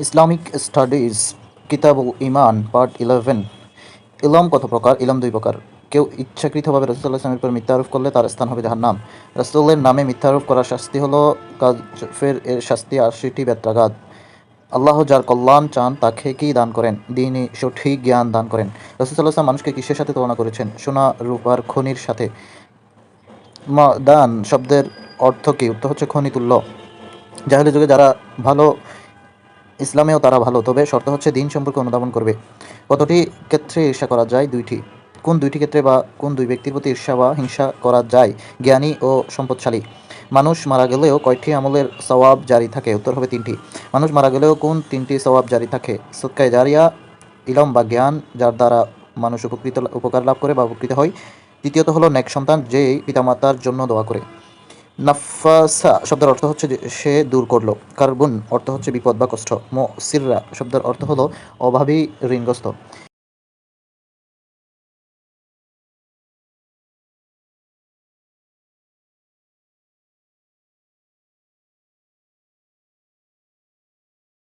Islamic studies কিতাবুল ইমান part 11। ইলম কত প্রকার? ইলম দুই প্রকার। কেউ ইচ্ছাকৃতভাবে রাসূলুল্লাহ সাল্লাল্লাহু আলাইহি ওয়াসাল্লামের উপর মিথ্যা আরোপ করলে তার স্থান হবে জাহান্নাম। রাসূলের নামে মিথ্যা আরোপ করার শাস্তি হলো কাযফের, এর শাস্তি ৮০টি বেত্রাঘাত। আল্লাহ যার কল্যাণ চান তাকে কি দান করেন? দ্বীনি সঠিক জ্ঞান দান করেন। রাসূল সাল্লাল্লাহু আলাইহি ওয়াসাল্লাম মানুষকে কিসের সাথে তুলনা করেছেন? সোনা, রূপার খনির সাথে। দান শব্দের অর্থ কী? উত্তর হচ্ছে খনি তুল্য। জাহেলি যুগে যারা ভালো, ইসলামেও তারা ভালো, তবে শর্ত হচ্ছে দিন সম্পর্কে অনুধাবন করবে। কতটি ক্ষেত্রে ঈর্ষা করা যায়? দুইটি। কোন দুইটি ক্ষেত্রে বা কোন দুই ব্যক্তির প্রতি ঈর্ষা বা হিংসা করা যায়? জ্ঞানী ও সম্পদশালী। মানুষ মারা গেলেও কয়টি আমলের সওয়াব জারি থাকে? উত্তর হবে 3টি। মানুষ মারা গেলেও কোন 3টি সওয়াব জারি থাকে? সদকায়ে জারিয়া, ইলম বা জ্ঞান যার দ্বারা মানুষ উপকার লাভ করে বা উপকৃত হয়। তৃতীয়ত হলো নেক সন্তান, যেই পিতামাতার জন্য দোয়া করে। নাফাসা শব্দের অর্থ হচ্ছে যে সে দূর করলো। কার্বুন অর্থ হচ্ছে বিপদ বা কষ্ট। মুসিররা শব্দের অর্থ হলো অভাবী, ঋণগ্রস্ত।